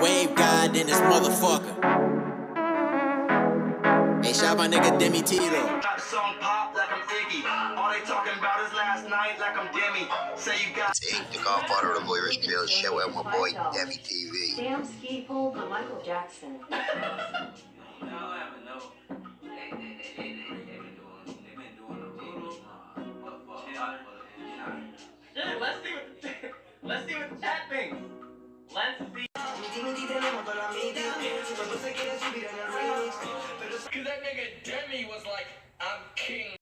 wave god in this motherfucker. Hey, shout my nigga Demi Tito. Song pop like I'm Iggy. All they talking about is last night like I'm Demi. Say you got. It's Ink, the godfather of the Voyeurs Trail Show, and my boy Demi TV. Damn ski pole for Michael Jackson. Let's see what the chat thinks. Let's see. Cause that nigga Demi was like, I'm king.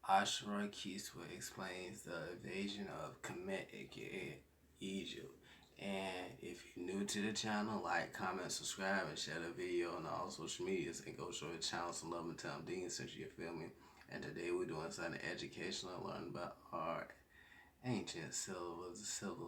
Ashra explains the invasion of Kemet, aka Egypt. And if you're new to the channel, like, comment, subscribe, and share the video on all social medias, and go show the channel some love and tell them since you feel me. And today we're doing something educational, learning about our ancient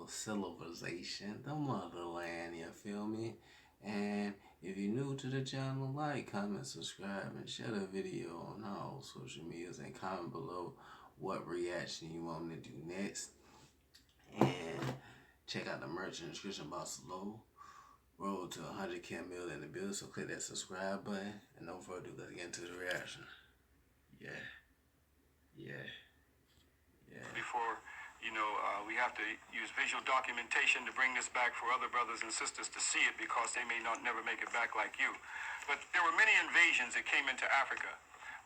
civilization, the motherland, you feel me? And if you're new to the channel, like, comment, subscribe, and share the video on all social medias, and comment below what reaction you want me to do next. And check out the merch in the description box below. Roll to 100K million in the build, so click that subscribe button. And no further ado, let's get into the reaction. Yeah. Before, we have to use visual documentation to bring this back for other brothers and sisters to see it, because they may never make it back like you. But there were many invasions that came into Africa.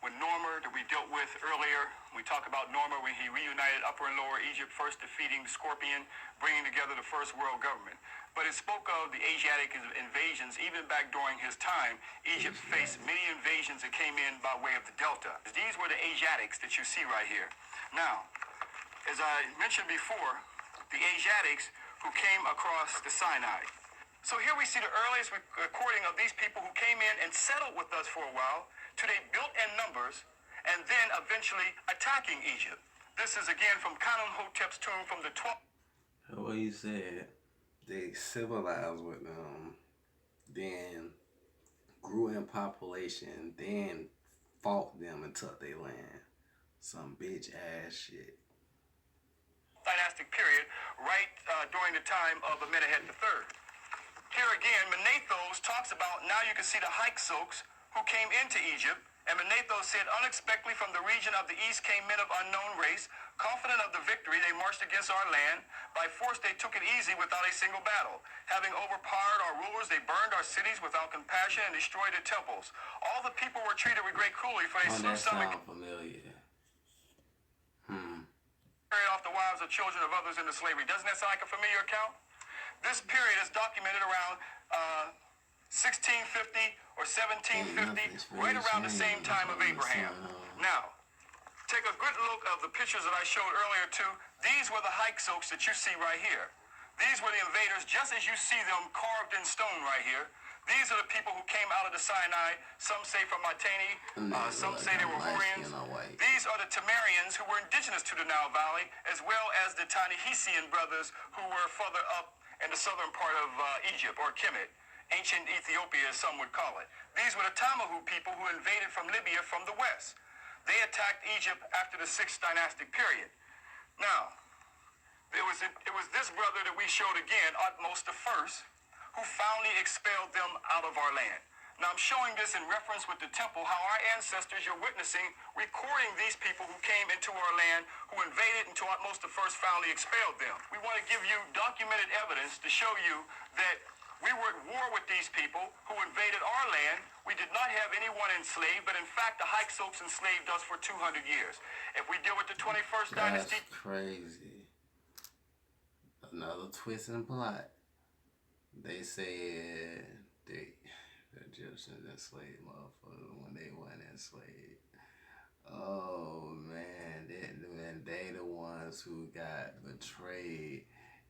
When Normer, that we dealt with earlier, we talk about Normer when he reunited Upper and Lower Egypt, first defeating Scorpion, bringing together the first world government. But it spoke of the Asiatic invasions. Even back during his time, Egypt faced many invasions that came in by way of the Delta. These were the Asiatics that you see right here. Now, as I mentioned before, the Asiatics who came across the Sinai. So here we see the earliest recording of these people who came in and settled with us for a while, till they built in numbers, and then eventually attacking Egypt. This is again from Khnumhotep's tomb from the 12th. What he said, they civilized with them, then grew in population, then fought them and took their land. Some bitch ass shit. Dynastic period, right during the time of Amenhotep III. Here again, Menethos talks about, now you can see the Hyksos who came into Egypt, and Menethos said, unexpectedly from the region of the east came men of unknown race, confident of the victory, they marched against our land. By force they took it easy without a single battle. Having overpowered our rulers, they burned our cities without compassion and destroyed the temples. All the people were treated with great cruelty, for they slew some and familiar. carried off the wives of children of others into slavery. Doesn't that sound like a familiar account? This period is documented around 1650 or 1750, right around the same time of Abraham. Now, take a good look of the pictures that I showed earlier too. These were the Hyksos that you see right here. These were the invaders, just as you see them carved in stone right here. These are the people who came out of the Sinai. Some say from Mycenae, some say they were Hurrians. These are the Temerians who were indigenous to the Nile Valley, as well as the Tanihisian brothers who were further up in the southern part of Egypt, or Kemet, ancient Ethiopia as some would call it. These were the Tamahu people who invaded from Libya from the west. They attacked Egypt after the 6th dynastic period. Now, it was this brother that we showed again, Utmost the First, who finally expelled them out of our land. Now I'm showing this in reference with the temple, how our ancestors, you're witnessing, recording these people who came into our land, who invaded until Utmost the First finally expelled them. We want to give you documented evidence to show you that we were at war with these people who invaded our land. We did not have anyone enslaved, but in fact the Hyksos enslaved us for 200 years. If we deal with the 21st dynasty... That's crazy. Another twist and plot. They said the Egyptians enslaved motherfuckers when they weren't enslaved. Oh man, they the ones who got betrayed,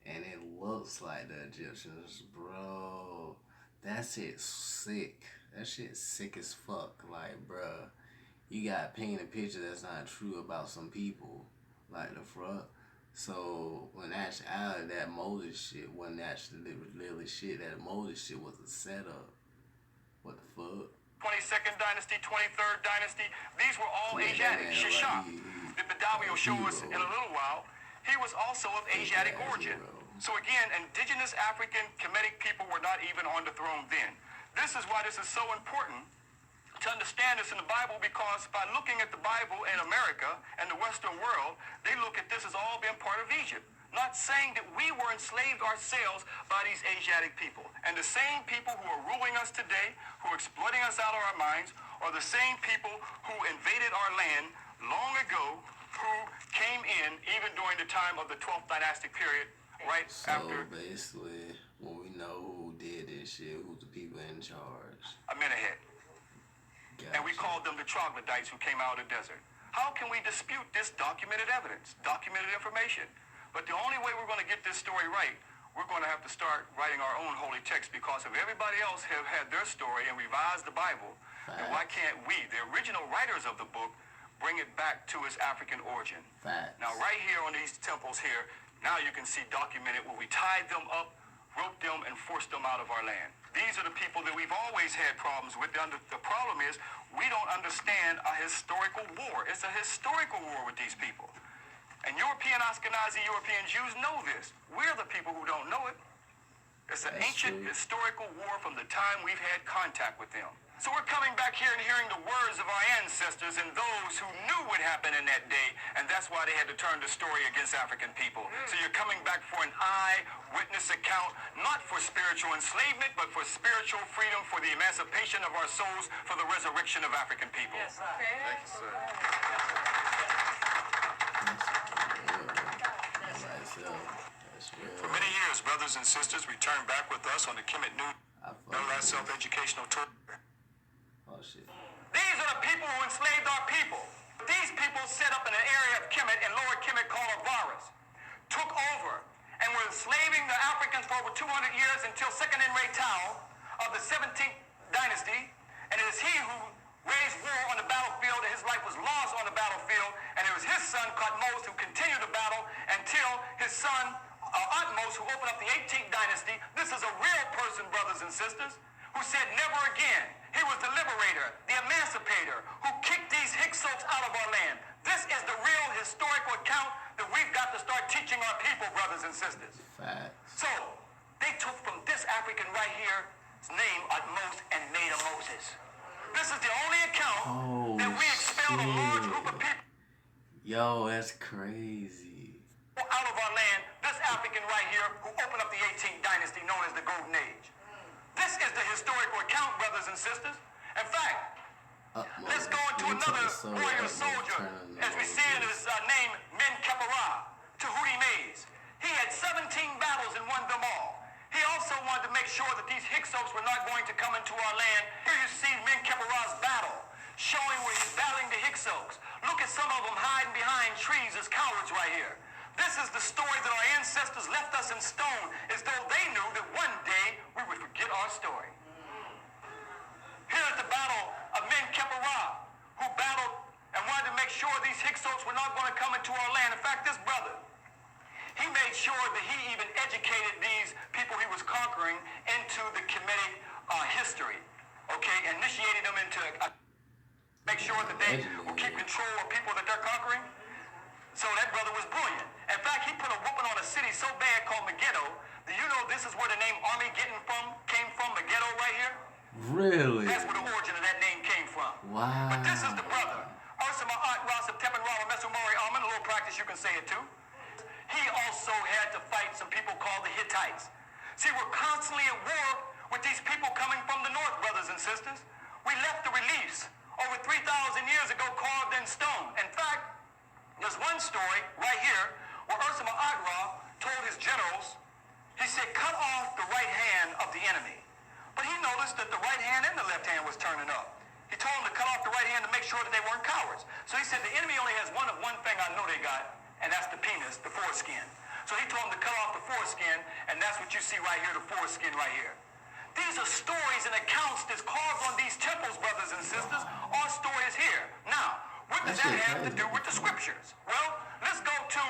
and it looks like the Egyptians, bro. That shit's sick. That shit's sick as fuck. Like, bro, you got painted a picture that's not true about some people, like the fuck. So when actually that Moses shit wasn't actually literally shit, that Moses shit was a setup. What the fuck? 22nd dynasty, 23rd dynasty, these were all Asiatic. Shishak, the Badawi will show us in a little while, he was also of Asiatic origin. So again, indigenous African Kemetic people were not even on the throne then. This is why this is so important to understand this in the Bible, because by looking at the Bible in America and the Western world, they look at this as all being part of Egypt. Not saying that we were enslaved ourselves by these Asiatic people. And the same people who are ruling us today, who are exploiting us out of our minds, are the same people who invaded our land long ago, who came in even during the time of the 12th dynastic period, right after. So basically, when we know who did this shit, who's the people in charge. A minute ahead. Gotcha. And we called them the troglodytes who came out of the desert. How can we dispute this documented evidence, documented information? But the only way we're going to get this story right, we're going to have to start writing our own holy text, because if everybody else have had their story and revised the Bible, then why can't we, the original writers of the book, bring it back to its African origin? Facts. Now, right here on these temples here, now you can see documented where we tied them up, roped them, and forced them out of our land. These are the people that we've always had problems with. The problem is we don't understand a historical war. It's a historical war with these people. And European Ashkenazi European Jews know this. We're the people who don't know it. It's an ancient historical war from the time we've had contact with them. So we're coming back here and hearing the words of our ancestors and those who knew what happened in that day, and that's why they had to turn the story against African people. So you're coming back for an eyewitness account, not for spiritual enslavement, but for spiritual freedom, for the emancipation of our souls, for the resurrection of African people. Yes, sir. Thank you, sir. For many years, brothers and sisters returned back with us on the Kemet News, last self-educational tour. Oh shit. These are the people who enslaved our people. These people set up in an area of Kemet in Lower Kemet called Avaris, took over, and were enslaving the Africans for over 200 years until Second Enrei-Tao of the 17th dynasty, and it is he who raised war on the battlefield, and his life was lost on the battlefield, and it was his son, Thutmose, who continued the battle until his son, Thutmose, who opened up the 18th dynasty. This is a real person, brothers and sisters, who said never again. He was the liberator, the emancipator, who kicked these Hyksos out of our land. This is the real historical account that we've got to start teaching our people, brothers and sisters. Facts. So, they took from this African right here, his name Thutmose, and made a Moses. This is the only account that we expelled a large group of people Yo, that's crazy. out of our land. This African right here who opened up the 18th dynasty known as the Golden Age. This is the historical account, brothers and sisters. In fact, let's go into another warrior soldier, as we see in his name, Men-Kepera, Tahuti Mays. He had 17 battles and won them all. He also wanted to make sure that these Hyksos were not going to come into our land. Here you see Men-Kepera's battle, showing where he's battling the Hyksos. Look at some of them hiding behind trees as cowards right here. This is the story that our ancestors left us in stone, as though they knew that one day we would forget our story. Here's the battle of Men-Kepera, who battled and wanted to make sure these Hyksos were not going to come into our land. In fact, this brother, he made sure that he even educated these people he was conquering into the Kemetic history, okay, initiated them into make sure that they will keep control of people that they're conquering. So that brother was brilliant. In fact, he put a whooping on a city so bad called Megiddo. Do you know this is where the name Armageddon came from, Megiddo right here? Really? That's where the origin of that name came from. Wow. But this is the brother. Ursama Art Rasab Tepen Rala Mesumari Amen, a little practice you can say it too. He also had to fight some people called the Hittites. See, we're constantly at war with these people coming from the north, brothers and sisters. We left the reliefs over 3,000 years ago carved in stone. In fact, there's one story right here where Ursama Atra told his generals, he said, cut off the right hand of the enemy. But he noticed that the right hand and the left hand was turning up. He told them to cut off the right hand to make sure that they weren't cowards. So he said, the enemy only has one thing I know they got, and that's the penis, the foreskin. So he told them to cut off the foreskin, and that's what you see right here, the foreskin right here. These are stories and accounts that's carved on these temples, brothers and sisters. Our story is here. Now, what does that have to do with the scriptures? Well, let's go to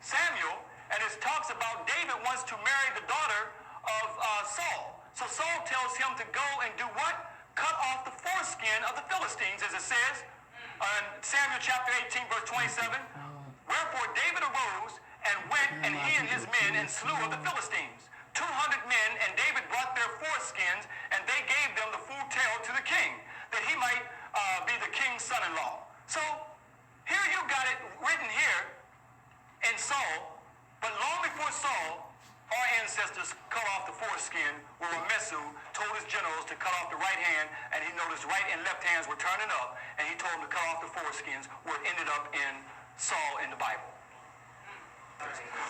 Samuel, and it talks about David wants to marry the daughter of Saul. So Saul tells him to go and do what? Cut off the foreskin of the Philistines, as it says in Samuel chapter 18, verse 27. Wherefore David arose and went, and he and his men, and slew of the Philistines 200 men, and David brought their foreskins, and they gave them the full tale to the king, that he might be the king's son-in-law. So here you got it written here in Saul, but long before Saul, our ancestors cut off the foreskin, where Mesu told his generals to cut off the right hand, and he noticed right and left hands were turning up, and he told them to cut off the foreskins, where it ended up in Saul in the Bible.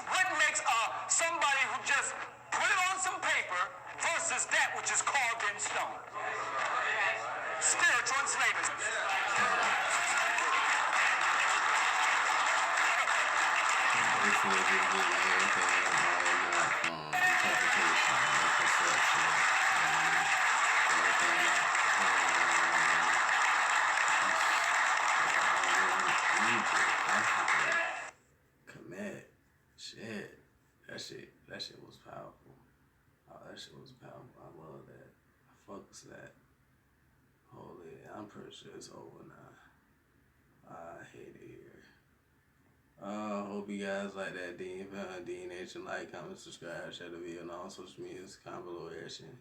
What makes somebody who just put it on some paper versus that which is carved in stone? Spiritual enslavement. Kemet, shit, that shit was powerful. Oh, that shit was powerful. I love that. I fuck with that. Holy, I'm pretty sure it's over now. I hate it here. Hope you guys like that. D Nation, like, comment, subscribe, share the video on all social media, comment below, action.